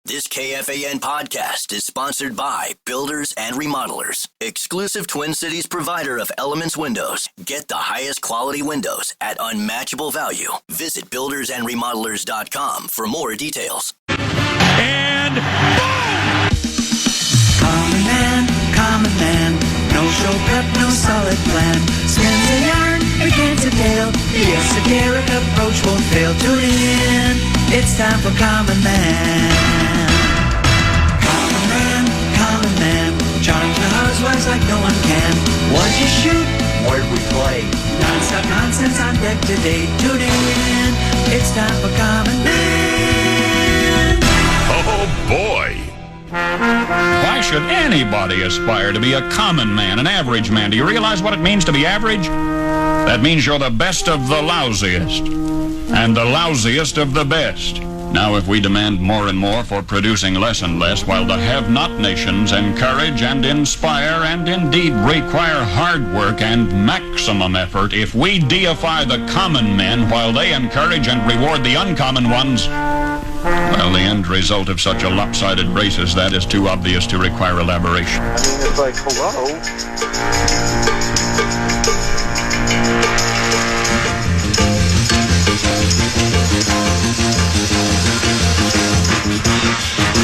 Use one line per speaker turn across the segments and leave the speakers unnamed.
This KFAN podcast is sponsored by Builders and Remodelers, exclusive Twin Cities provider of Elements Windows. Get the highest quality windows at unmatchable value. Visit buildersandremodelers.com for more details.
And boom!
Common man, no show prep, no solid plan. Spins a yarn, begins a tale. The esoteric approach won't fail. Tune in, it's time for Common Man. Common man, charms the housewives like no one can. What'd you shoot? Where'd we play? Non-stop nonsense on deck today. Tune in, it's time for Common Man.
Oh, boy. Why should anybody aspire to be a common man, an average man? Do you realize what it means to be average? That means you're the best of the lousiest, and the lousiest of the best. Now, if we demand more and more for producing less and less, while the have-not nations encourage and inspire and indeed require hard work and maximum effort, if we deify the common men while they encourage and reward the uncommon ones, well, the end result of such a lopsided race as that is too obvious to require elaboration.
I mean, it's like, hello?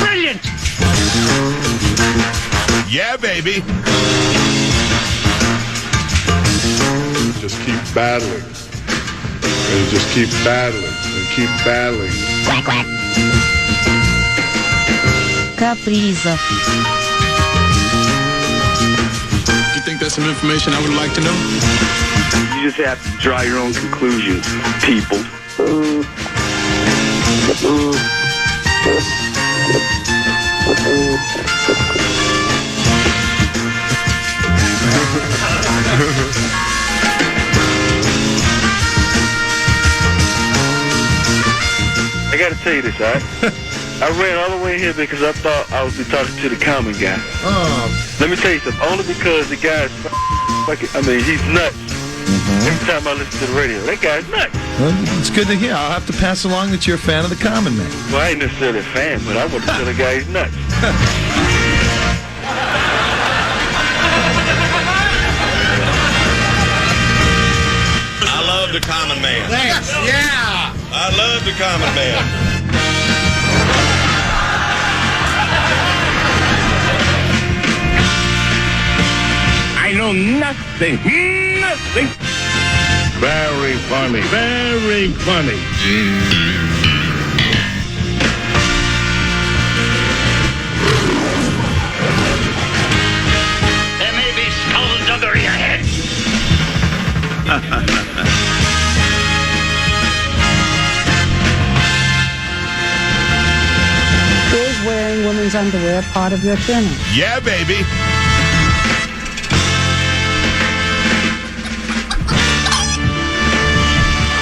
Brilliant! Yeah, baby.
Just keep battling. And just keep battling and keep battling.
Quack, quack. Capriza.
You think that's some information I would like to know?
You just have to draw your own conclusions, people. I gotta tell you this, all right? I ran all the way here because I thought I would be talking to the common guy.
Oh.
Let me tell you something. Only because the guy's fucking, I mean, he's nuts. Every time I listen to the radio, that guy's nuts.
Well, it's good to hear. I'll have to pass along that you're a fan of the common man.
Well, I ain't necessarily a fan, but I wouldn't tell the guy he's nuts.
I love the common man.
Thanks. Yeah.
I love the common man.
I know nothing. Nothing.
Very funny. Very funny.
There may be skullduggery ahead.
Is wearing women's underwear part of your training?
Yeah, baby.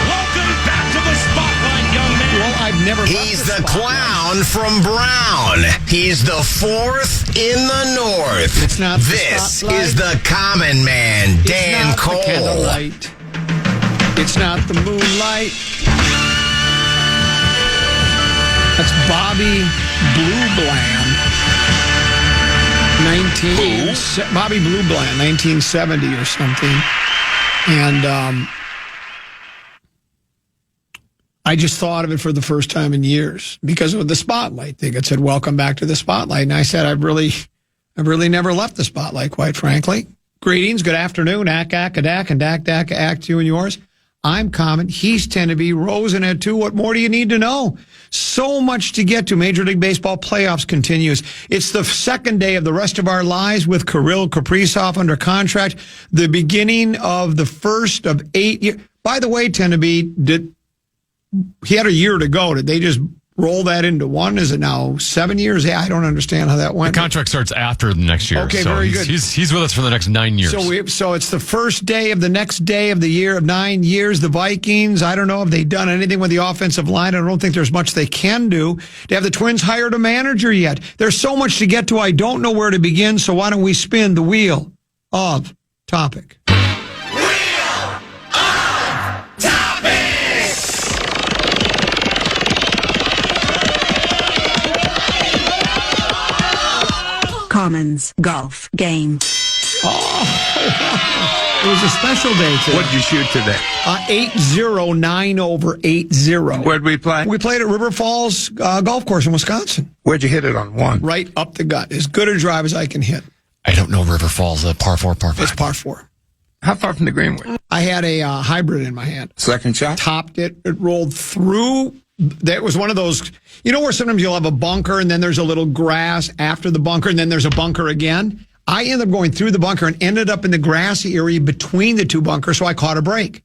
Welcome back to the spotlight, young man.
Well, I've never.
He's the clown from Brown. He's the fourth in the north.
It's not the
This
spotlight.
is the common man, Dan
It's not
Cole.
the candlelight. It's not the moonlight. That's Bobby Blue Bland. Bobby Blue Bland, 1970 or something. And I just thought of it for the first time in years because of the Spotlight thing. It said, "Welcome back to the Spotlight." And I said, I've really never left the Spotlight, quite frankly. Greetings, good afternoon, ack-ack-a-dack, and dack-dack-ack to you and yours. I'm Common. He's 10 to be. Rosen at 2. What more do you need to know? So much to get to. Major League Baseball playoffs continues. It's the second day of the rest of our lives with Kirill Kaprizov under contract. The beginning of the first of 8 years. By the way, 10 to be, he had a year to go. Did they just roll that into one? Is it now 7 years? Yeah, I don't understand how that went.
The contract starts after the next year.
Okay,
so
very good.
He's with us for the next 9 years.
So it's the first day of the next day of the year of 9 years. The Vikings, I don't know if they've done anything with the offensive line. I don't think there's much they can do. Have the Twins hired a manager yet? There's so much to get to. I don't know where to begin. So why don't we spin the wheel of topic?
Commons golf game.
Oh, it was a special day today.
What'd you shoot today?
8-0, 9 over 8-0.
Where'd we play?
We played at River Falls Golf Course in Wisconsin.
Where'd you hit it on one?
Right up the gut. As good a drive as I can hit.
I don't know River Falls, par 4, par 5.
It's par 4.
How far from the green were you?
I had a hybrid in my hand.
Second shot?
Topped it. It rolled through. That was one of those, you know where sometimes you'll have a bunker and then there's a little grass after the bunker and then there's a bunker again? I ended up going through the bunker and ended up in the grassy area between the two bunkers, so I caught a break.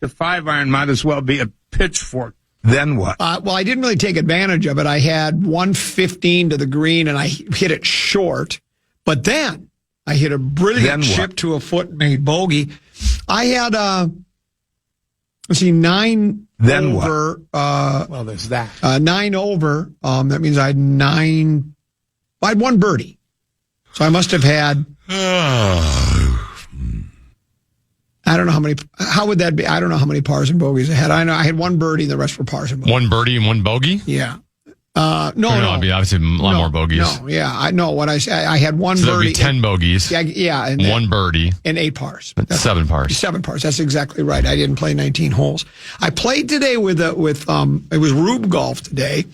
The 5-iron might as well be a pitchfork. Then what?
Well, I didn't really take advantage of it. I had 115 to the green and I hit it short. But then I hit a brilliant chip to a foot and made bogey. I had, 9
then
over.
Well, there's that.
9 over. That means I had 1 birdie. So I must have had. I don't know how many. How would that be? I don't know how many pars and bogeys I had. I know I had 1 birdie, the rest were pars and bogeys.
1 birdie and 1 bogey?
Yeah.
No, it'd be obviously a lot more bogeys.
No, yeah, I know what I said. I had 1
so
birdie.
That'd be 10 bogeys.
Yeah, and
1 birdie
and 8 pars.
That's 7 pars.
7 pars. That's exactly right. I didn't play 19 holes. I played today with it was Rube Golf today.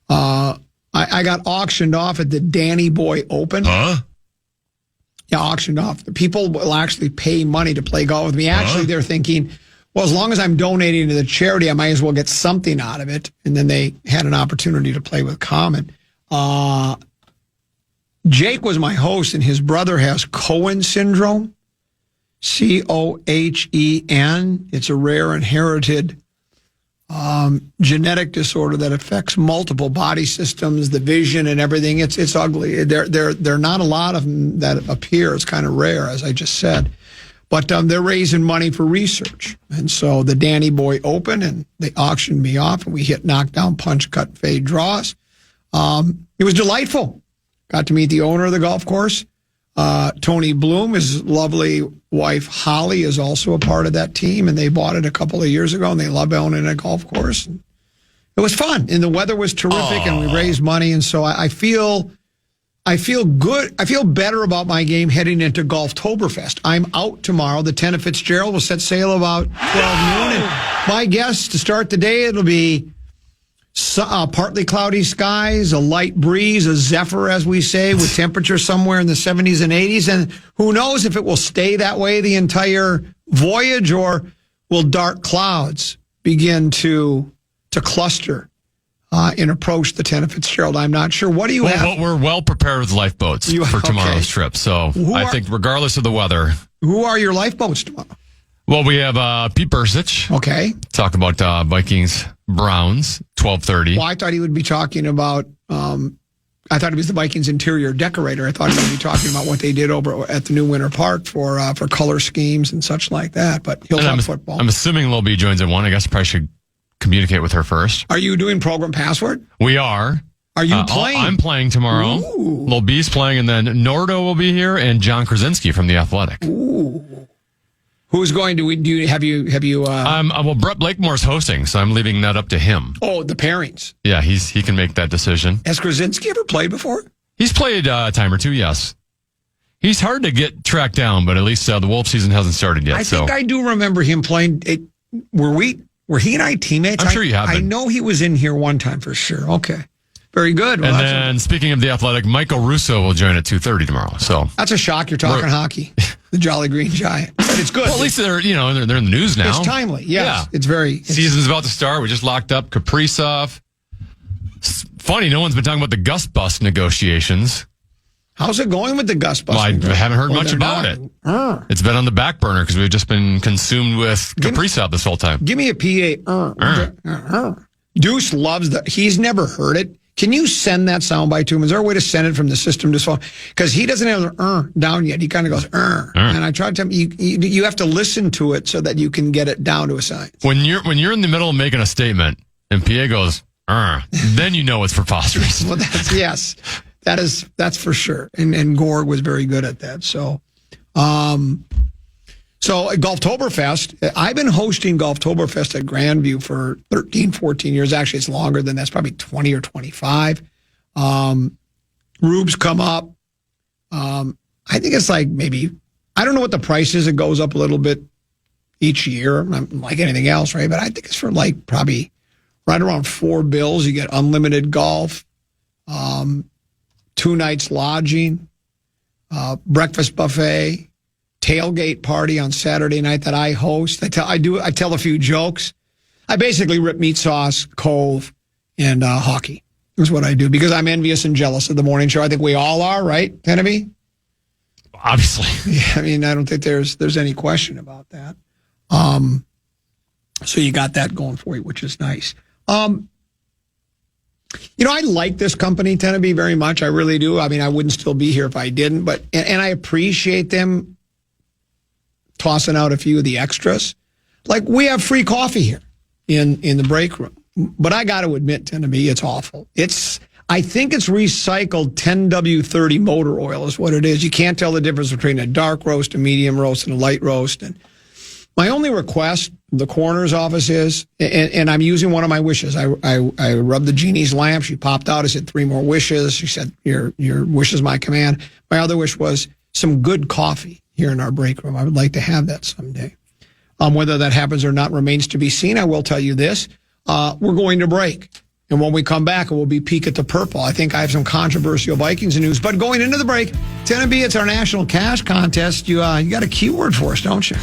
I got auctioned off at the Danny Boy Open.
Huh?
Yeah, auctioned off. The people will actually pay money to play golf with me. Actually, they're thinking, well, as long as I'm donating to the charity, I might as well get something out of it. And then they had an opportunity to play with Common. Jake was my host, and his brother has Cohen syndrome, Cohen. It's a rare inherited genetic disorder that affects multiple body systems, the vision and everything. It's ugly. There are not a lot of them that appear. It's kind of rare, as I just said. But they're raising money for research. And so the Danny Boy Open, and they auctioned me off, and we hit knockdown, punch, cut, fade draws. It was delightful. Got to meet the owner of the golf course. Tony Bloom, his lovely wife Holly, is also a part of that team, and they bought it a couple of years ago, and they love owning a golf course. And it was fun, and the weather was terrific, and we raised money, and so I feel good. I feel better about my game heading into Golftoberfest. I'm out tomorrow. The 10 of Fitzgerald will set sail about 12 noon, and my guess to start the day, it'll be partly cloudy skies, a light breeze, a zephyr, as we say, with temperature somewhere in the 70s and 80s. And who knows if it will stay that way the entire voyage, or will dark clouds begin to cluster and approach the 10 of Fitzgerald. I'm not sure. What do you have?
Well, we're well prepared with lifeboats for tomorrow's trip. So I think regardless of the weather.
Who are your lifeboats tomorrow?
Well, we have Pete Bursich.
Okay.
Talk about Vikings Browns, 12:30.
Well, I thought he would be talking about, I thought he was the Vikings interior decorator. I thought he would be talking about what they did over at the new Winter Park for color schemes and such like that. But he'll talk football.
I'm assuming Lil B joins at 1. I guess I probably should communicate with her first.
Are you doing program password?
We are.
Are you playing?
I'm playing tomorrow.
Ooh.
Lil B's playing, and then Nordo will be here, and John Krasinski from The Athletic.
Ooh. Who's going to have you?
Well, Brett Blakemore's hosting, so I'm leaving that up to him.
Oh, the pairings.
Yeah, he can make that decision.
Has Krasinski ever played before?
He's played a time or two, yes. He's hard to get tracked down, but at least the Wolf season hasn't started yet.
I think I do remember him playing. Were he and I teammates?
I'm sure you have been.
I know he was in here one time for sure. Okay. Very good. Well,
and then, speaking of The Athletic, Michael Russo will join at 2:30 tomorrow. So
that's a shock. You're talking hockey. The Jolly Green Giant. But it's good.
Well, at least they're in the news now.
It's timely. Yes. Yeah. It's
season's about to start. We just locked up Kaprizov. It's funny, no one's been talking about the Gus Bus negotiations.
How's it going with the Gus Bus?
Well, I haven't heard much about it. It's been on the back burner because we've just been consumed with Kaprizov this whole time.
Give me a PA. Deuce loves that. He's never heard it. Can you send that soundbite to him? Is there a way to send it from the system to his phone? Because he doesn't have the down yet. He kind of goes, And I tried to tell him, you have to listen to it so that you can get it down to a science.
When you're in the middle of making a statement and PA goes, then you know it's preposterous.
Well, yes. That's for sure. And Gorg was very good at that. So Golftoberfest, I've been hosting Golftoberfest at Grandview for 13, 14 years. Actually, it's longer than that. It's probably 20 or 25. Rube's come up. I think it's like maybe, I don't know what the price is. It goes up a little bit each year, like anything else, right? But I think it's for like probably right around $4. You get unlimited golf, 2 nights lodging, breakfast buffet, tailgate party on Saturday night that I host. I tell a few jokes. I basically rip meat sauce, Cove, and hockey is what I do because I'm envious and jealous of the morning show. I think we all are, right, Kennedy?
Obviously.
Yeah, I mean, I don't think there's any question about that. So you got that going for you, which is nice. I like this company, Tenneby, very much. I really do. I mean, I wouldn't still be here if I didn't, but and I appreciate them tossing out a few of the extras. Like we have free coffee here in the break room. But I got to admit, Tenneby, it's awful. I think it's recycled 10W30 motor oil is what it is. You can't tell the difference between a dark roast, a medium roast, and a light roast. And my only request, the coroner's office is, and I'm using one of my wishes. I rubbed the genie's lamp. She popped out. I said 3 more wishes. She said, your wish is my command. My other wish was some good coffee here in our break room. I would like to have that someday. Whether that happens or not remains to be seen. I will tell you this. We're going to break. And when we come back, it will be Peek at the Purple. I think I have some controversial Vikings news. But going into the break, Tenneby, it's our national cash contest. You got a keyword for us, don't you?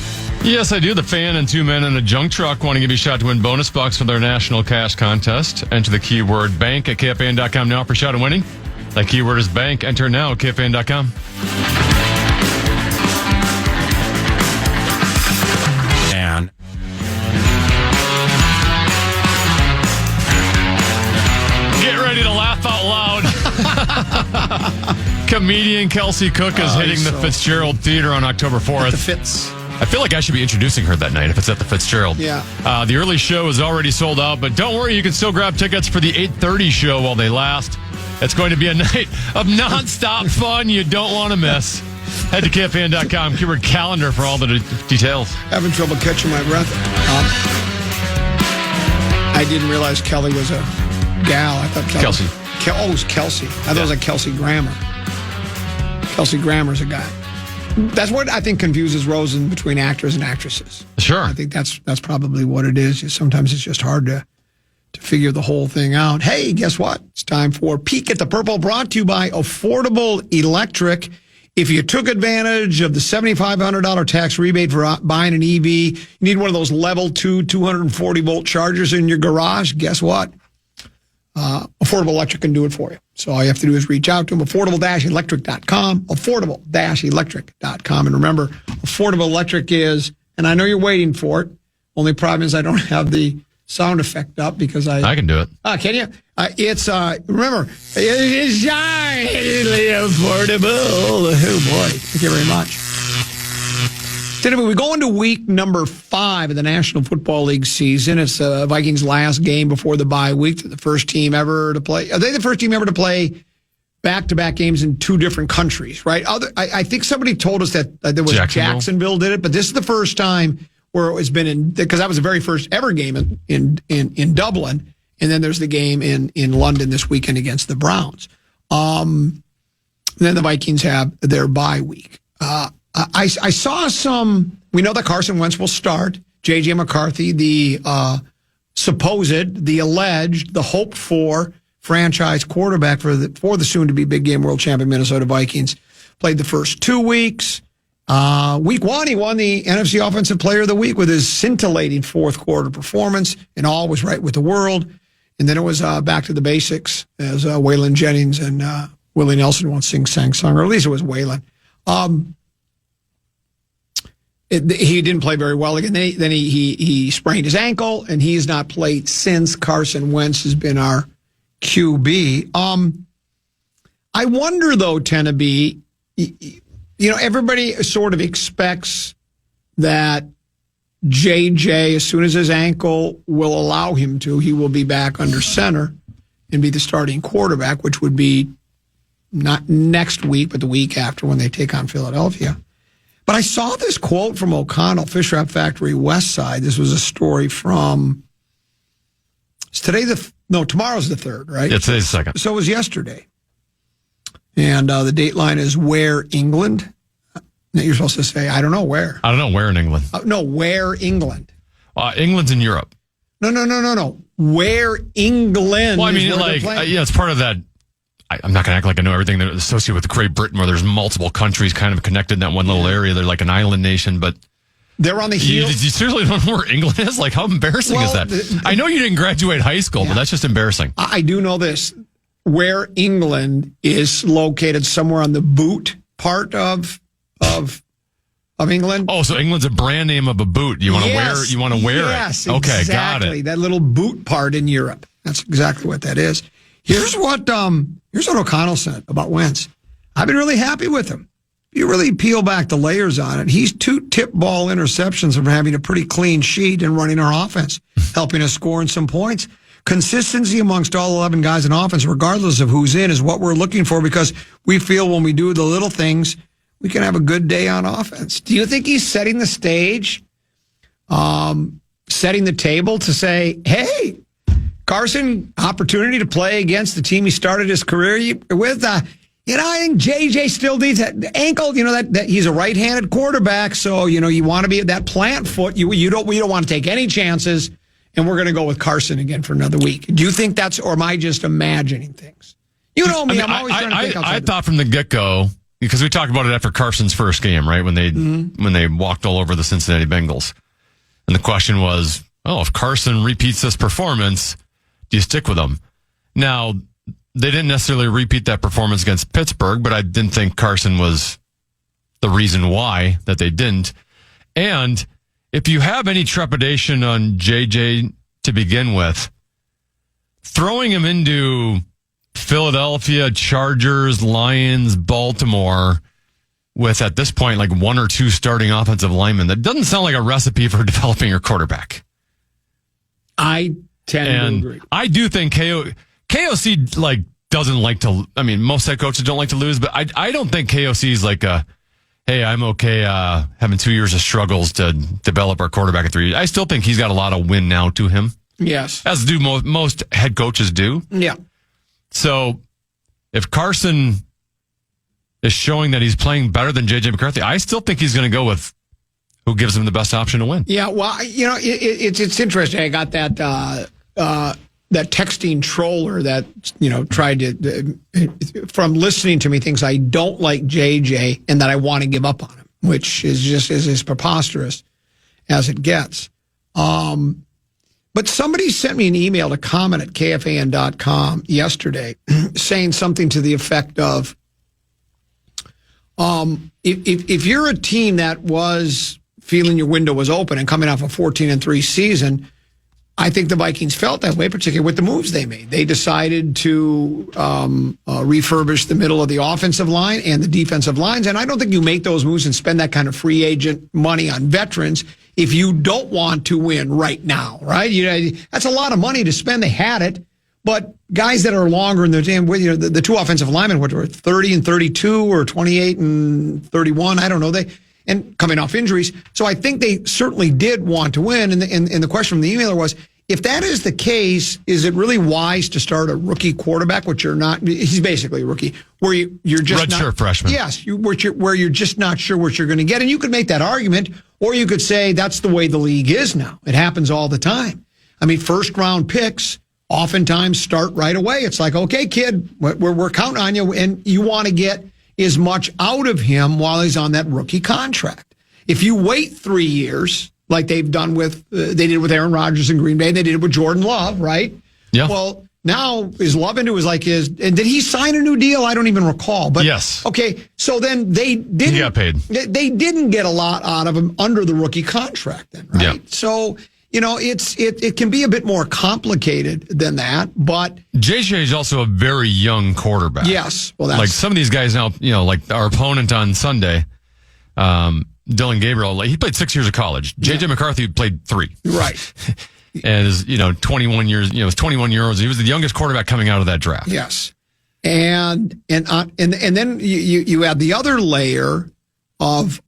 Yes, I do. The Fan and 2 men in a junk truck want to give you a shot to win bonus bucks for their national cash contest. Enter the keyword bank at KFAN.com now for a shot at winning. That keyword is bank. Enter now at KFAN.com.
And
get ready to laugh out loud. Comedian Kelsey Cook is hitting the Fitzgerald Theater on October 4th.
The Fitz.
I feel like I should be introducing her that night if it's at the Fitzgerald.
Yeah.
The early show is already sold out, but don't worry, you can still grab tickets for the 8:30 show while they last. It's going to be a night of nonstop fun you don't want to miss. Head to KFAN.com, keyword calendar for all the details.
Having trouble catching my breath. I didn't realize Kelly was a gal. I thought
Kelsey.
It was Kelsey. I thought it was like Kelsey Grammer. Kelsey Grammer's a guy. That's what I think confuses Rosen between actors and actresses.
Sure.
I think that's probably what it is. Sometimes it's just hard to figure the whole thing out. Hey, guess what? It's time for Peek at the Purple, brought to you by Affordable Electric. If you took advantage of the $7,500 tax rebate for buying an EV, you need one of those level 2 240-volt chargers in your garage, guess what? Affordable Electric can do it for you. So all you have to do is reach out to them, affordable-electric.com, affordable-electric.com. And remember, Affordable Electric is, and I know you're waiting for it, only problem is I don't have the sound effect up because I
can do it.
Can you? Remember, it is highly affordable. Oh, boy. Thank you very much. Today, we go into week number 5 of the National Football League season. It's the Vikings' last game before the bye week. They're the first team ever to play. Are they the first team ever to play back-to-back games in 2 different countries, right? I think somebody told us that there was Jacksonville did it, but this is the first time where it's been in, because that was the very first ever game in Dublin, and then there's the game in London this weekend against the Browns. Then the Vikings have their bye week. I saw some, we know that Carson Wentz will start. J.J. McCarthy, the alleged, the hoped for franchise quarterback for the soon-to-be big game world champion Minnesota Vikings, played the first 2 weeks. Week 1, he won the NFC Offensive Player of the Week with his scintillating fourth quarter performance, and all was right with the world. And then it was back to the basics as Waylon Jennings and Willie Nelson once sang song, or at least it was Waylon. He didn't play very well again. Then he sprained his ankle, and he's not played since. Carson Wentz has been our QB. I wonder, though, Tenneby, everybody sort of expects that JJ, as soon as his ankle will allow him to, he will be back under center and be the starting quarterback, which would be not next week, but the week after when they take on Philadelphia. But I saw this quote from O'Connell, Fish Wrap Factory West Side. This was a story from, tomorrow's the 3rd, right?
Yeah, today's the 2nd.
So it was yesterday. And the dateline is where England. You're supposed to say, I don't know where.
I don't know where in England.
No, where England.
England's in Europe.
No. Where England.
Well, I mean, it's part of that. I'm not going to act like I know everything that's associated with Great Britain, where there's multiple countries kind of connected in that one little area. They're like an island nation, but
they're on the heel.
You seriously don't know where England is? Like, how embarrassing is that? I know you didn't graduate high school, but that's just embarrassing.
I do know this. Where England is located, somewhere on the boot part of England.
Oh, so England's a brand name of a boot. You want to wear? You want to wear it?
Yes,
okay,
exactly.
got it.
That little boot part in Europe. That's exactly what that is. Here's what O'Connell said about Wentz. I've been really happy with him. You really peel back the layers on it. He's 2 tip ball interceptions from having a pretty clean sheet and running our offense, helping us score in some points. Consistency amongst all 11 guys in offense, regardless of who's in, is what we're looking for because we feel when we do the little things, we can have a good day on offense. Do you think he's setting the stage, setting the table to say, hey, Carson, opportunity to play against the team he started his career with? I think JJ still needs that ankle. That he's a right-handed quarterback, so you want to be at that plant foot. We don't want to take any chances, and we're going to go with Carson again for another week. Do you think that's, or am I just imagining things? You know me, I'm always trying to think outside.
I thought from the get-go, because we talked about it after Carson's first game, right, when they walked all over the Cincinnati Bengals, and the question was, if Carson repeats this performance, do you stick with him? Now, they didn't necessarily repeat that performance against Pittsburgh, but I didn't think Carson was the reason why that they didn't. And if you have any trepidation on JJ to begin with, throwing him into Philadelphia, Chargers, Lions, Baltimore with, at this point, like 1 or 2 starting offensive linemen, that doesn't sound like a recipe for developing your quarterback.
I tend to agree.
I do think KOC doesn't like to. I mean, most head coaches don't like to lose, but I don't think KOC is like hey, I'm okay having 2 years of struggles to develop our quarterback in 3 years. I still think he's got a lot of win now to him.
Yes,
as do most head coaches do.
Yeah.
So if Carson is showing that he's playing better than JJ McCarthy, I still think he's going to go with who gives him the best option to win.
Yeah, well, it's interesting. I got that that texting troller that tried to from listening to me thinks I don't like JJ and that I want to give up on him, which is just as preposterous as it gets. But somebody sent me an email to comment at KFAN.com yesterday saying something to the effect of, if you're a team that was feeling your window was open and coming off a 14-3 season, I think the Vikings felt that way, particularly with the moves they made. They decided to refurbish the middle of the offensive line and the defensive lines, and I don't think you make those moves and spend that kind of free agent money on veterans if you don't want to win right now, right? That's a lot of money to spend. They had it, but guys that are longer in the team, the 2 offensive linemen, which were 30 and 32 or 28 and 31, I don't know, and coming off injuries. So I think they certainly did want to win. And the question from the emailer was, if that is the case, is it really wise to start a rookie quarterback, which you're not? He's basically a rookie, where you're just
redshirt freshman.
Yes, where you're just not sure what you're going to get. And you could make that argument, or you could say that's the way the league is now. It happens all the time. I mean, first round picks oftentimes start right away. It's like, okay, kid, we're counting on you, and you want to get as much out of him while he's on that rookie contract. If you wait 3 years, like they've done they did with Aaron Rodgers in Green Bay, they did it with Jordan Love, right?
Yeah.
Well, now is Love into and did he sign a new deal? I don't even recall. But
yes.
Okay, so then they didn't.
He got paid.
They didn't get a lot out of him under the rookie contract, then, right?
Yeah.
So it can be a bit more complicated than that, but
JJ is also a very young quarterback.
Yes, well, that's
like some of these guys now. Like our opponent on Sunday, Dylan Gabriel. He played 6 years of college. JJ McCarthy played 3.
Right.
And is 21 years. Was 21 years old. He was the youngest quarterback coming out of that draft.
Yes, and then you add the other layer of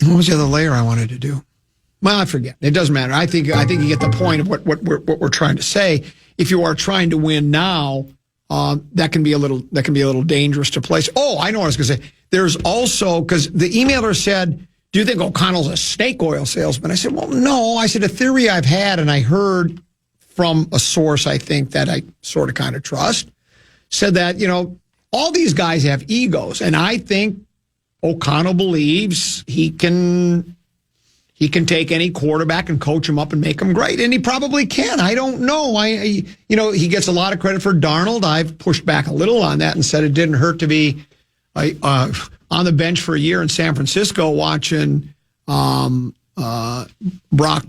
what was the other layer I wanted to do? Well, I forget. It doesn't matter. I think you get the point of what we're trying to say if you are trying to win now, that can be a little dangerous to place. Oh, I know what I was going to say. There's also, because the emailer said, do you think O'Connell's a snake oil salesman? I said, well, no. I said, a theory I've had, and I heard from a source I think that I sort of kind of trust, said that, all these guys have egos, and I think O'Connell believes he can take any quarterback and coach him up and make him great, and he probably can. I don't know. He gets a lot of credit for Darnold. I've pushed back a little on that and said it didn't hurt to be on the bench for a year in San Francisco watching Brock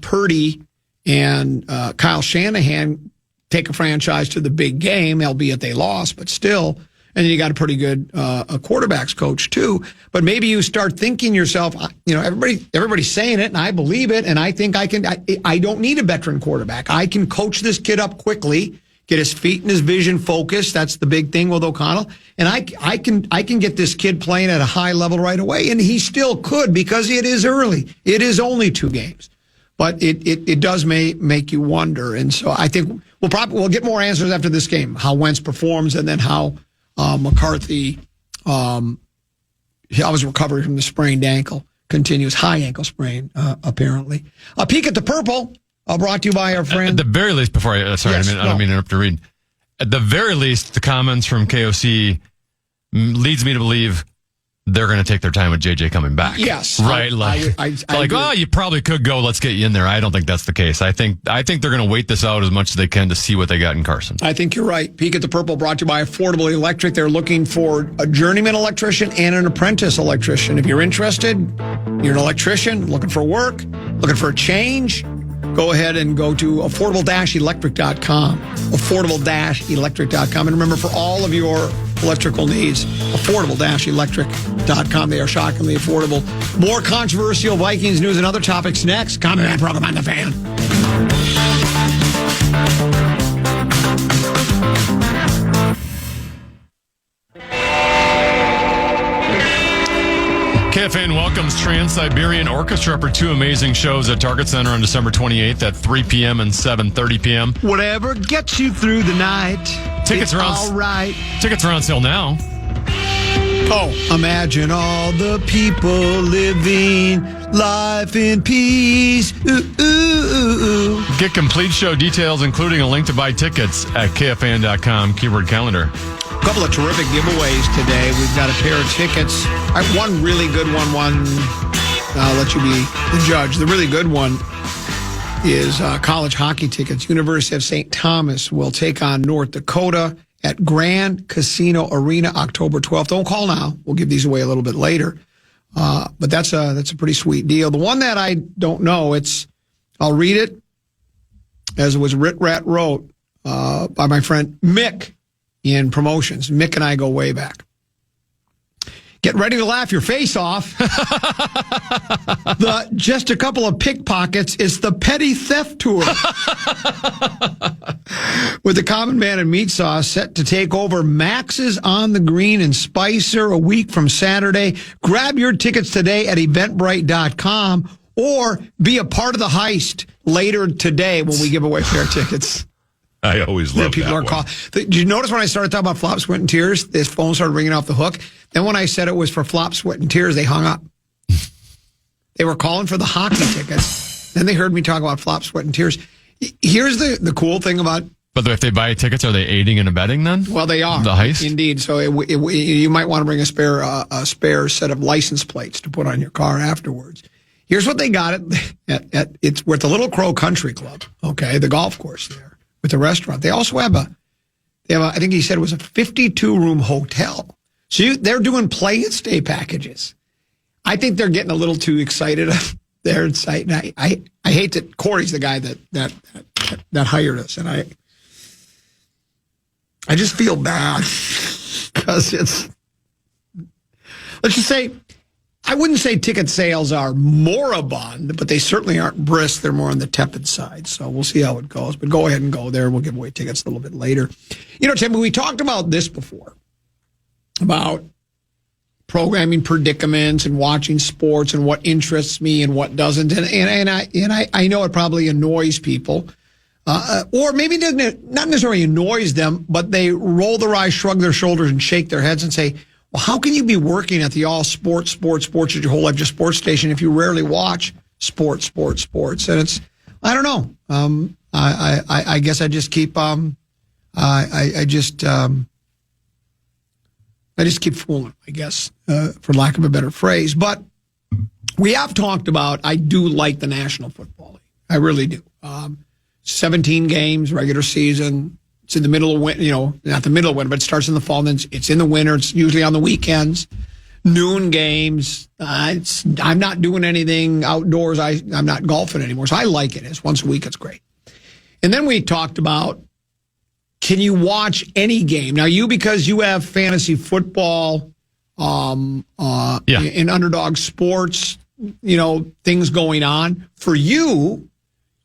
Purdy and Kyle Shanahan take a franchise to the big game, albeit they lost, but still. And then you got a pretty good quarterbacks coach too. But maybe you start thinking yourself, everybody's saying it, and I believe it, and I think I can. I don't need a veteran quarterback. I can coach this kid up quickly, get his feet and his vision focused. That's the big thing with O'Connell. And I can get this kid playing at a high level right away, and he still could because it is early. It is only 2 games. But it does make you wonder. And so I think we'll get more answers after this game, how Wentz performs, and then how McCarthy, he always recovering from the sprained ankle, continues high ankle sprain, apparently. A peek at the purple, brought to you by our friend.
At the very least, before I don't mean to interrupt to read. At the very least, the comments from KOC leads me to believe they're going to take their time with JJ coming back.
Yes.
Right? You probably could go, let's get you in there. I don't think that's the case. I think they're going to wait this out as much as they can to see what they got in Carson.
I think you're right. Peek at the Purple brought to you by Affordable Electric. They're looking for a journeyman electrician and an apprentice electrician. If you're interested, you're an electrician, looking for work, looking for a change, go ahead and go to affordable-electric.com. Affordable-electric.com. And remember, for all of your electrical needs, affordable-electric.com. They are shockingly affordable. More controversial Vikings news and other topics next. Common Man program on the Fan.
KFAN welcomes Trans-Siberian Orchestra for 2 amazing shows at Target Center on December 28th at 3 p.m. and 7:30 p.m.
Whatever gets you through the night,
tickets are
all right.
Tickets are on sale now.
Oh, imagine all the people living life in peace. Ooh, ooh, ooh, ooh.
Get complete show details, including a link to buy tickets at KFAN.com, keyword calendar.
A couple of terrific giveaways today. We've got a pair of tickets. One really good one. I'll let you be the judge. The really good one is college hockey tickets. University of St. Thomas will take on North Dakota at Grand Casino Arena, October 12th. Don't call now. We'll give these away a little bit later. But that's a pretty sweet deal. The one that I don't know, I'll read it as it was Rit Rat wrote by my friend Mick in promotions. Mick and I go way back. Get ready to laugh your face off. Just a couple of pickpockets. It's the Petty Theft Tour. With the Common Man and Meat Sauce set to take over Max's on the Green in Spicer a week from Saturday. Grab your tickets today at eventbrite.com or be a part of the heist later today when we give away fair tickets.
I always love
people
that
are
one.
Did you notice when I started talking about Flop, Sweat, and Tears, this phone started ringing off the hook? Then when I said it was for Flop, Sweat, and Tears, they hung up. They were calling for the hockey tickets. Then they heard me talk about Flop, Sweat, and Tears. Here's the cool thing about...
But if they buy tickets, are they aiding and abetting then?
Well, they are.
The heist?
Indeed. So you might want to bring a spare set of license plates to put on your car afterwards. Here's what they got we're at the Little Crow Country Club, okay, the golf course there. With the restaurant. They also have I think he said it was a 52-room hotel. So they're doing play and stay packages. I think they're getting a little too excited there. And I hate that Corey's the guy that hired us. And I just feel bad because let's just say, I wouldn't say ticket sales are moribund, but they certainly aren't brisk. They're more on the tepid side. So we'll see how it goes. But go ahead and go there. We'll give away tickets a little bit later. Tim, we talked about this before, about programming predicaments and watching sports and what interests me and what doesn't. And I know it probably annoys people or maybe doesn't, not necessarily annoys them, but they roll their eyes, shrug their shoulders, and shake their heads and say, well, how can you be working at the all sports your whole life, just sports station, if you rarely watch sports? And it's, I don't know. I guess I just keep, I just keep fooling, I guess, for lack of a better phrase. But we have talked about, I do like the National Football League. I really do. 17 games, regular season. It's in the middle of winter, not the middle of winter, but it starts in the fall. Then it's in the winter. It's usually on the weekends. Noon games. I'm not doing anything outdoors. I'm not golfing anymore. So I like it. It's once a week. It's great. And then we talked about, can you watch any game? Now, because you have fantasy football, in underdog sports, things going on. For you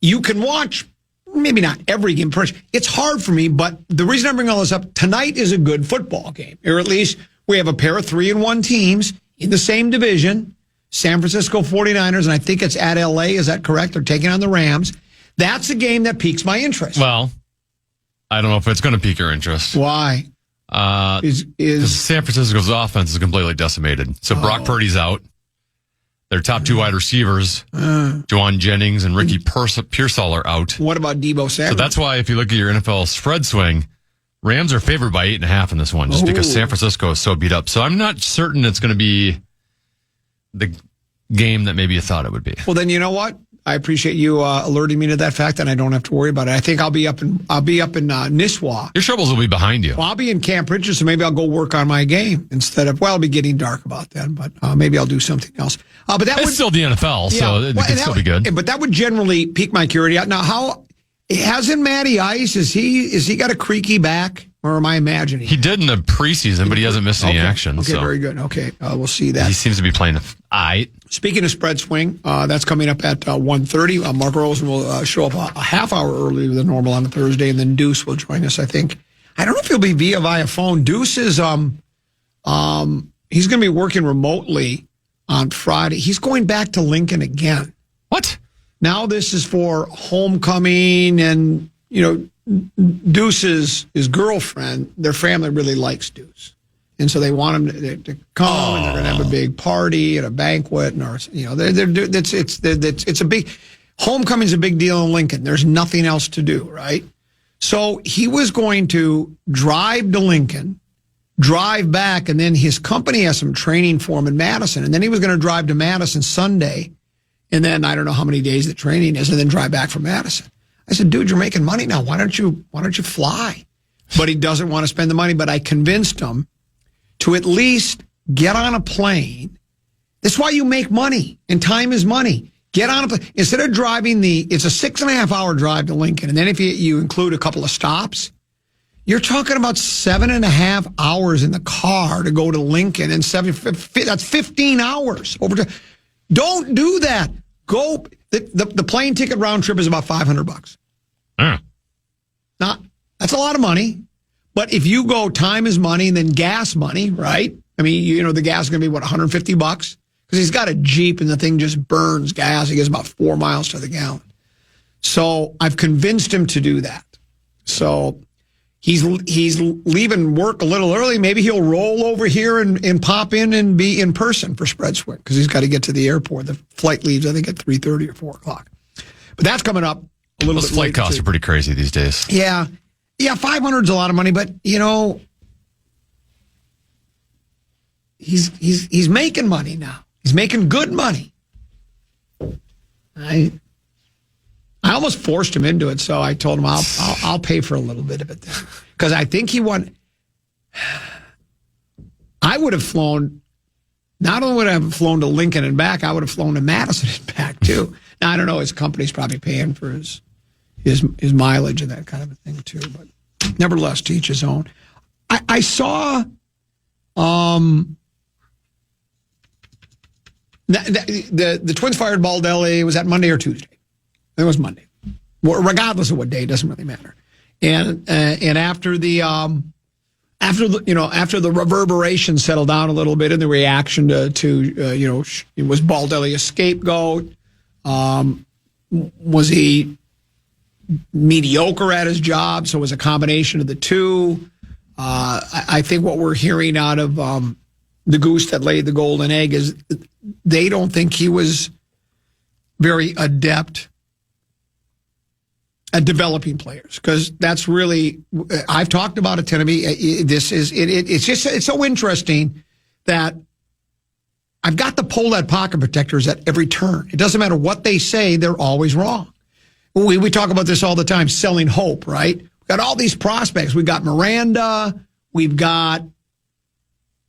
can watch maybe not every game. It's hard for me, but the reason I'm bringing all this up, tonight is a good football game. Or at least we have a pair of 3-1 teams in the same division, San Francisco 49ers, and I think it's at LA. Is that correct? They're taking on the Rams. That's a game that piques my interest.
Well, I don't know if it's going to pique your interest.
Why?
Because San Francisco's offense is completely decimated. So Brock Purdy's out. Their top two wide receivers, Juwan Jennings and Ricky Pearsall, are out.
What about Deebo Samuel?
So that's why if you look at your NFL spread swing, Rams are favored by 8.5 in this one, just because San Francisco is so beat up. So I'm not certain it's going to be the game that maybe you thought it would be.
Well, then you know what? I appreciate you alerting me to that fact, and I don't have to worry about it. I think I'll be up in Nisswa.
Your troubles will be behind you.
Well, I'll be in Camp Richard, so maybe I'll go work on my game instead of. Well, it'll be getting dark about then, but maybe I'll do something else. But
it's still the NFL, so it could still be good.
But that would generally pique my curiosity. Now, how hasn't Matty Ice? Is he got a creaky back, or am I imagining?
He did in the preseason, but he hasn't missed any action.
Okay, very good. Okay, we'll see that.
He seems to be playing
Speaking of spread swing, that's coming up at 1:30. Mark Rosen will show up a half hour earlier than normal on a Thursday, and then Deuce will join us, I think. I don't know if he'll be via phone. Deuce is he's going to be working remotely on Friday. He's going back to Lincoln again.
What?
Now this is for homecoming, and Deuce's his girlfriend, their family really likes Deuce. And so they want him to come, and they're going to have a big party and a banquet, and it's a big homecoming's a big deal in Lincoln. There's nothing else to do, right? So he was going to drive to Lincoln, drive back, and then his company has some training for him in Madison, and then he was going to drive to Madison Sunday, and then I don't know how many days the training is, and then drive back from Madison. I said, dude, you're making money now. Why don't you fly? But he doesn't want to spend the money. But I convinced him to at least get on a plane. That's why you make money, and time is money. Get on a plane. Instead of driving it's a 6.5 hour drive to Lincoln, and then if you include a couple of stops, you're talking about 7.5 hours in the car to go to Lincoln, and that's 15 hours. Don't do that. Go. The plane ticket round trip is about $500. That's a lot of money. But if you go, time is money, and then gas money, right? I mean, the gas is going to be, $150? Because he's got a Jeep, and the thing just burns gas. He gets about 4 miles to the gallon. So I've convinced him to do that. So he's leaving work a little early.Maybe he'll roll over here and pop in and be in person for Spread Swing, because he's got to get to the airport. The flight leaves, I think, at 3:30 or 4 o'clock. But that's coming up a little bit later.
Those flight costs are pretty crazy these days.
Yeah. Yeah, $500 is a lot of money, but he's making money now. He's making good money. I almost forced him into it, so I told him I'll pay for a little bit of it then, because I think he won. I would have flown. Not only would I have flown to Lincoln and back, I would have flown to Madison and back too. Now I don't know. His company's probably paying for his mileage and that kind of a thing too, but nevertheless, to each his own. I saw the Twins fired Baldelli. Was that Monday or Tuesday? It was Monday. Well, regardless of what day, it doesn't really matter. And after the reverberation settled down a little bit, and the reaction to was Baldelli a scapegoat? Was he mediocre at his job, so it was a combination of the two. I think what we're hearing out of the goose that laid the golden egg is they don't think he was very adept at developing players, because that's really, I've talked about it, Timothy. It's so interesting that I've got to pull that pocket protectors at every turn. It doesn't matter what they say, they're always wrong. We talk about this all the time, selling hope, right? We've got all these prospects. We've got Miranda, we've got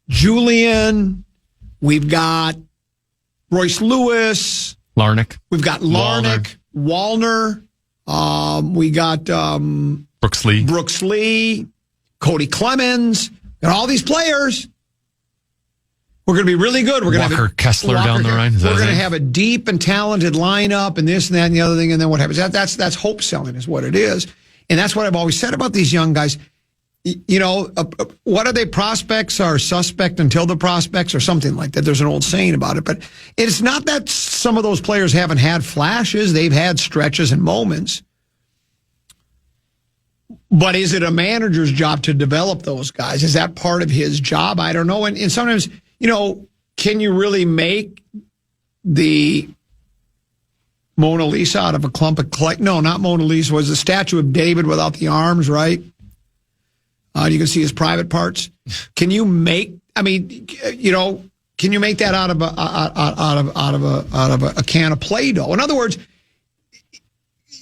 Julian, we've got Royce Lewis,
Larnick.
We've got Larnick, Wallner. We got
Brooks
Lee, Cody Clemens, and all these players. We're going to be really good. We're going to have
Kessler down the line.
We're going to have a deep and talented lineup, and this and that and the other thing. And then what happens? That's hope selling, is what it is. And that's what I've always said about these young guys. You know, what are they? Prospects are suspect until the prospects, or something like that. There's an old saying about it, but it's not that some of those players haven't had flashes. They've had stretches and moments. But is it a manager's job to develop those guys? Is that part of his job? I don't know. And sometimes, you know, can you really make the Mona Lisa out of a clump of clay? No, not Mona Lisa. It was the statue of David without the arms, right? You can see his private parts. Can you make? I mean, you know, can you make that out of a can of Play-Doh? In other words,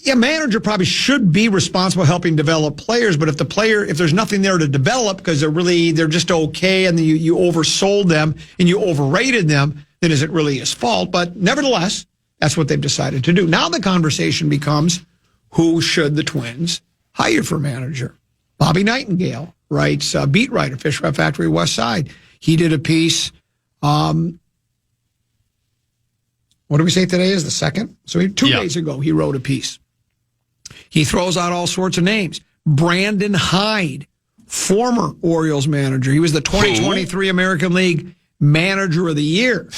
a manager probably should be responsible helping develop players. But if there's nothing there to develop because they're just okay, and you oversold them and you overrated them, then is it really his fault? But nevertheless, that's what they've decided to do. Now the conversation becomes, who should the Twins hire for manager? Bobby Nightingale writes, beat writer, Fish Wrap Factory West Side. He did a piece. What do we say today is the 2nd? So 2 days ago, he wrote a piece. He throws out all sorts of names. Brandon Hyde, former Orioles manager. He was the 2023 American League Manager of the Year.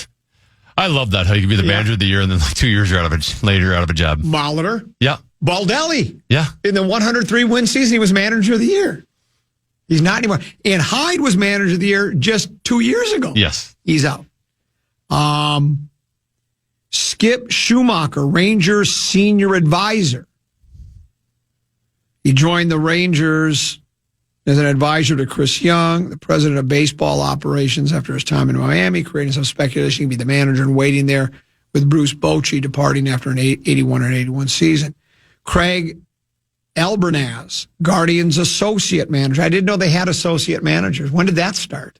I love that, how you can be the manager of the year and then like 2 years later you're out of a job.
Molitor.
Yeah.
Baldelli.
Yeah.
In the 103-win season, he was Manager of the Year. He's not anymore. And Hyde was Manager of the Year just 2 years ago.
Yes.
He's out. Skip Schumacher, Rangers senior advisor. He joined the Rangers as an advisor to Chris Young, the president of baseball operations, after his time in Miami, creating some speculation he'd be the manager and waiting there with Bruce Bochy departing after an 81 season. Craig Albernaz, Guardians associate manager. I didn't know they had associate managers. When did that start?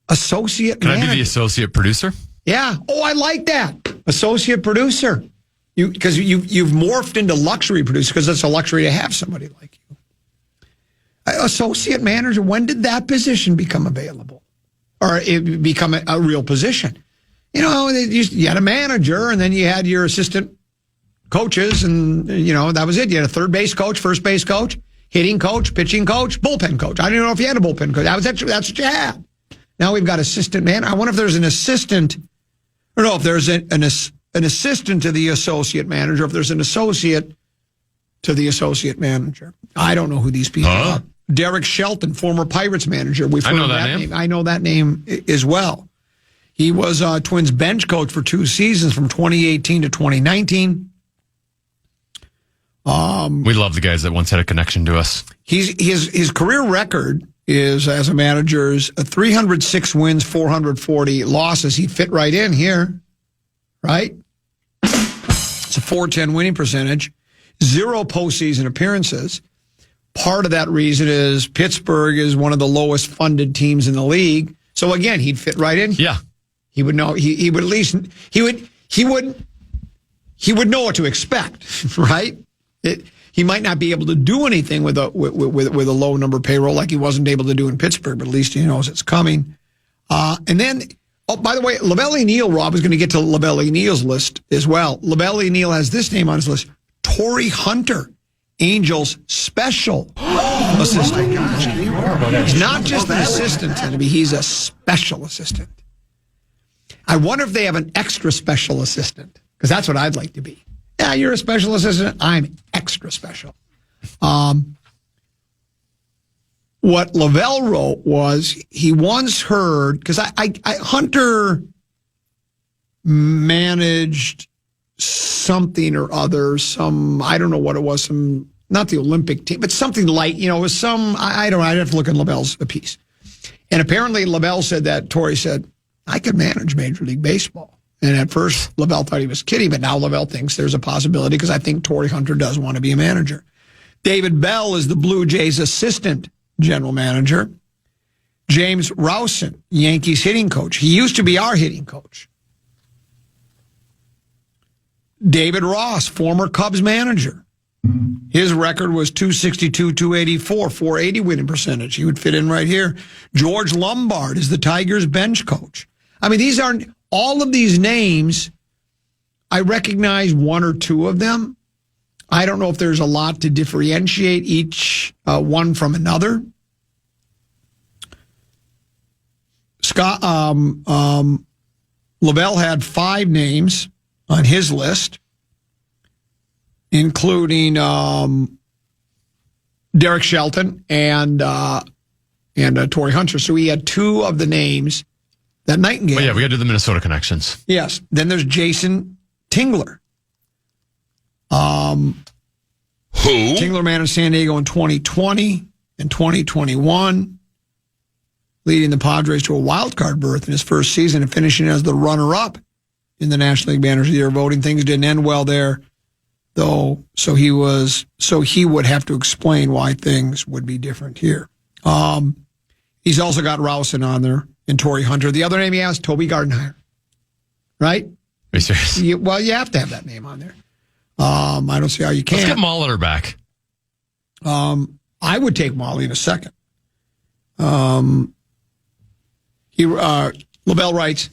Associate manager.
Can I be the associate producer?
Yeah. Oh, I like that. Associate producer. Because you've morphed into luxury producer, because it's a luxury to have somebody like you. Associate manager, when did that position become available? Or it become a real position? You know, you had a manager, and then you had your assistant coaches, and, you know, that was it. You had a third base coach, first base coach, hitting coach, pitching coach, bullpen coach. I didn't even know if you had a bullpen coach. That's what you had. Now we've got assistant man. I wonder if there's an assistant, or no, if there's an assistant to the associate manager, if there's an associate to the associate manager. I don't know who these people are. Derek Shelton, former Pirates manager. I know that name. I know that name as well. He was Twins bench coach for 2 seasons from 2018 to 2019.
We love the guys that once had a connection to us.
His career record is, as a manager, is 306 wins, 440 losses. He fit right in here, right? It's a .410 winning percentage, 0 postseason appearances. Part of that reason is Pittsburgh is one of the lowest funded teams in the league. So again, he'd fit right in.
Yeah,
he would know. He would at least he would know what to expect, right? He might not be able to do anything with a low number payroll like he wasn't able to do in Pittsburgh, but at least he knows it's coming. And then, oh, by the way, LaBelle Neal, Rob, is going to get to LaBelle Neal's list as well. LaBelle Neal has this name on his list: Torrey Hunter, Angels special assistant. He's not just an assistant, he's a special assistant. I wonder if they have an extra special assistant, because that's what I'd like to be. Yeah, you're a special assistant. I'm extra special. What Lavelle wrote was he once heard, because Hunter managed something or other, I don't know what it was, not the Olympic team, but something light, it was I'd have to look in Lavelle's piece. And apparently Lavelle said that, Torrey said, I could manage Major League Baseball. And at first, Lavelle thought he was kidding, but now Lavelle thinks there's a possibility because I think Torrey Hunter does want to be a manager. David Bell is the Blue Jays' assistant general manager. James Rowson, Yankees hitting coach. He used to be our hitting coach. David Ross, former Cubs manager. His record was 262, 284, 480 winning percentage. He would fit in right here. George Lombard is the Tigers bench coach. I mean, these aren't... All of these names, I recognize one or two of them. I don't know if there's a lot to differentiate each one from another. Lavelle had 5 names on his list, including Derek Shelton and Torrey Hunter. So he had 2 of the names that Nightingale.
Oh, yeah, we got to do the Minnesota connections.
Yes. Then there's Jason Tingler.
Who?
Tingler managed San Diego in 2020 and 2021, leading the Padres to a wild card berth in his first season and finishing as the runner-up in the National League Manager of the Year voting. Things didn't end well there, though, so he would have to explain why things would be different here. He's also got Rowson on there and Torrey Hunter. The other name he has, Toby Gardenhire. Right?
Are you serious?
You have to have that name on there. I don't see how you can't.
Let's get Molitor back.
I would take Molly in a second. Lavelle writes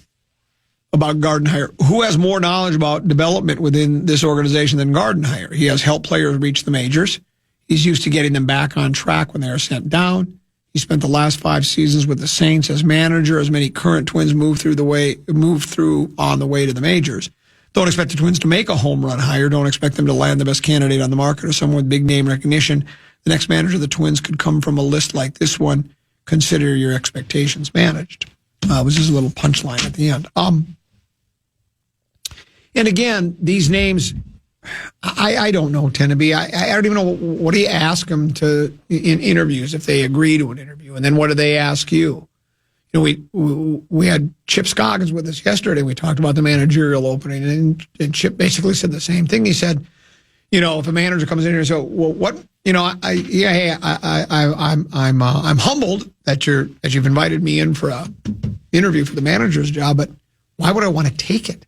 about Gardenhire. Who has more knowledge about development within this organization than Gardenhire? He has helped players reach the majors. He's used to getting them back on track when they are sent down. He spent the last 5 seasons with the Saints as manager, as many current Twins move through on the way to the majors. Don't expect the Twins to make a home run hire. Don't expect them to land the best candidate on the market or someone with big name recognition. The next manager of the Twins could come from a list like this one. Consider your expectations managed. Was just a little punchline at the end. And again, these names, I don't know, Teneby. I don't even know, what do you ask them to in interviews if they agree to an interview? And then what do they ask you? You know, we had Chip Scoggins with us yesterday. We talked about the managerial opening, and Chip basically said the same thing. He said, if a manager comes in here and says, well, what, I'm humbled that you've invited me in for a interview for the manager's job, but why would I want to take it?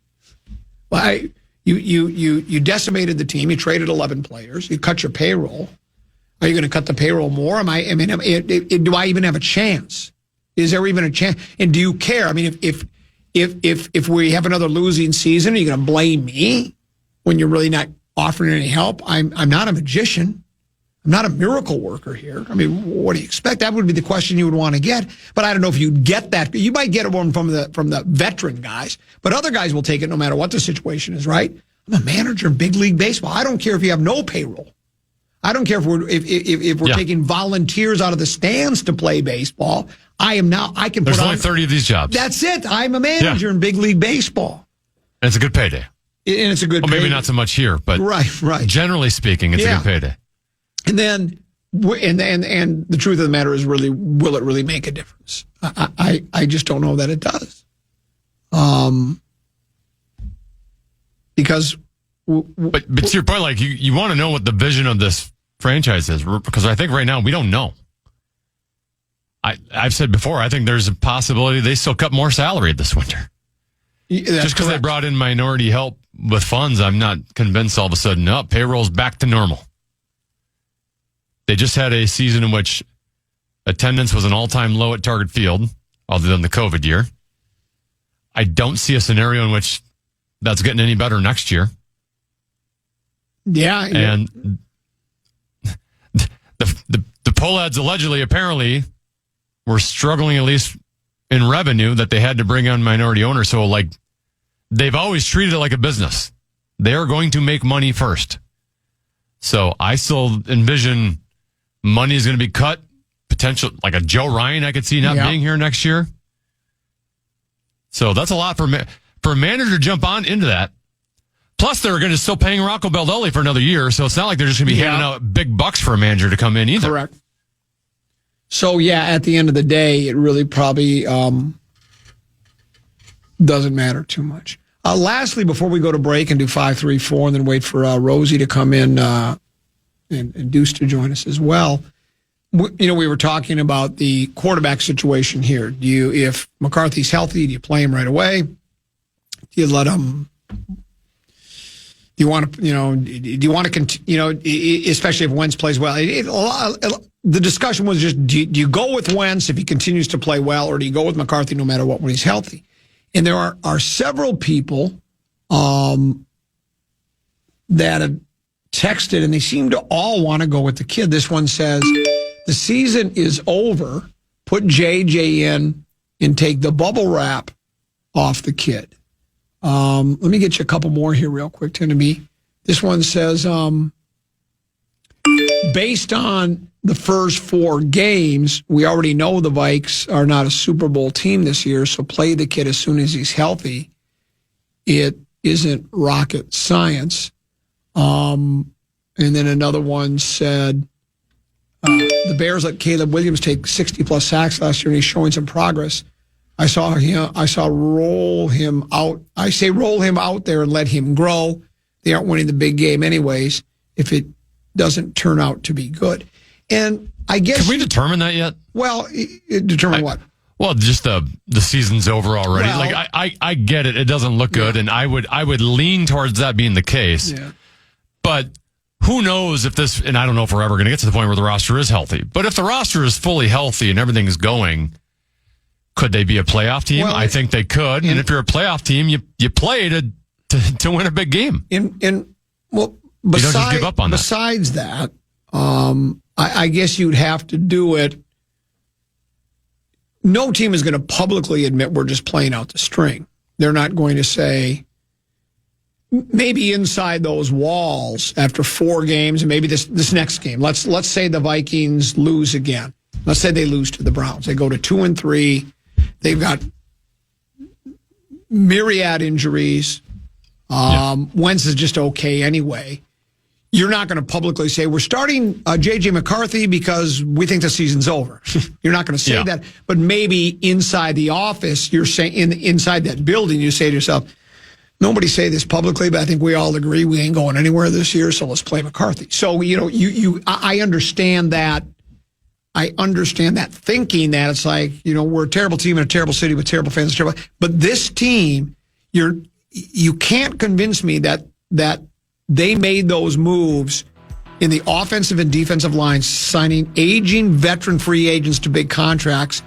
Well, you decimated the team. You traded 11 players. You cut your payroll. Are you going to cut the payroll more? Do I even have a chance? Is there even a chance? And do you care? I mean, if we have another losing season, are you going to blame me when you're really not offering any help? I'm not a magician. I'm not a miracle worker here. I mean, what do you expect? That would be the question you would want to get. But I don't know if you'd get that. You might get one from the veteran guys, but other guys will take it no matter what the situation is, right? I'm a manager in big league baseball. I don't care if you have no payroll. I don't care if we're taking volunteers out of the stands to play baseball. There's
only 30 of these jobs.
That's it. I'm a manager in big league baseball.
And it's a good payday.
And it's a good
payday. Maybe not so much here, but
right.
Generally speaking, it's a good payday.
And then, and the truth of the matter is, really, will it really make a difference? I just don't know that it does. Because,
but to your point, like you want to know what the vision of this franchise is, because I think right now we don't know. I've said before, I think there's a possibility they still cut more salary this winter. Just because they brought in minority help with funds, I'm not convinced all of a sudden, payroll's back to normal. They just had a season in which attendance was an all-time low at Target Field, other than the COVID year. I don't see a scenario in which that's getting any better next year.
Yeah.
And the poll ads apparently were struggling, at least in revenue, that they had to bring on minority owners. So, they've always treated it like a business. They're going to make money first. So I still envision money is going to be cut. Potential, like a Joe Ryan, I could see not being here next year. So that's a lot for a manager to jump on into that. Plus, they're going to still paying Rocco Baldelli for another year, so it's not like they're just going to be handing out big bucks for a manager to come in either.
Correct. So, at the end of the day, it really probably doesn't matter too much. Lastly, before we go to break and do 5-3-4 and then wait for Rosie to come in and Deuce to join us as well, we were talking about the quarterback situation here. If McCarthy's healthy, do you play him right away? Do you let him? Do you want to continue? Especially if Wentz plays well. The discussion was just: do you go with Wentz if he continues to play well, or do you go with McCarthy no matter what when he's healthy? And there are several people that have texted, and they seem to all want to go with the kid. This one says, the season is over. Put JJ in and take the bubble wrap off the kid. Let me get you a couple more here real quick, Tenneby. This one says, based on the first 4 games, we already know the Vikes are not a Super Bowl team this year, so play the kid as soon as he's healthy. It isn't rocket science. And then another one said, the Bears let Caleb Williams take 60-plus sacks last year, and he's showing some progress. I saw roll him out. I say roll him out there and let him grow. They aren't winning the big game anyways if it doesn't turn out to be good. And I guess...
Can we determine that yet?
Well, determine what?
Well, just the season's over already.
Well,
I get it. It doesn't look good, and I would lean towards that being the case.
Yeah.
But who knows if this, and I don't know if we're ever going to get to the point where the roster is healthy, but if the roster is fully healthy and everything is going, could they be a playoff team? Well, I think they could. And if you're a playoff team, you play to win a big game.
Well,
you don't just give up on that.
Besides that, I guess you'd have to do it. No team is going to publicly admit we're just playing out the string. They're not going to say, maybe inside those walls after 4 games, and maybe this next game. Let's say the Vikings lose again. Let's say they lose to the Browns. They go to 2-3. They've got myriad injuries. Wentz is just okay anyway. You're not going to publicly say, we're starting J.J. McCarthy because we think the season's over. You're not going to say that. But maybe inside the office, you're saying inside that building, you say to yourself, nobody say this publicly, but I think we all agree we ain't going anywhere this year, so let's play McCarthy. So, I understand that. I understand that thinking that it's like, we're a terrible team in a terrible city with terrible fans. But this team, you can't convince me that they made those moves in the offensive and defensive lines, signing aging veteran free agents to big contracts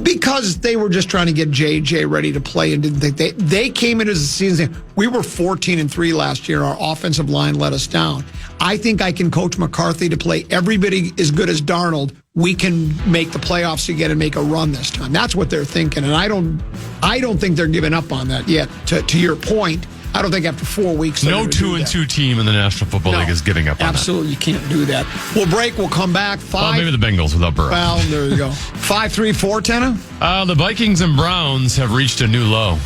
because they were just trying to get JJ ready to play and didn't think they came into the season saying, we were 14-3 last year. Our offensive line let us down. I think I can coach McCarthy to play everybody as good as Darnold. We can make the playoffs again and make a run this time. That's what they're thinking. And I don't think they're giving up on that yet. To your point, I don't think after 4 weeks.
No 2-2 team in the National Football League is giving up on
absolutely,
that.
You can't do that. We'll break. We'll come back.
Well, maybe the Bengals without Burrow.
Well, there you go. 5-3-4, Tenna?
The Vikings and Browns have reached a new low.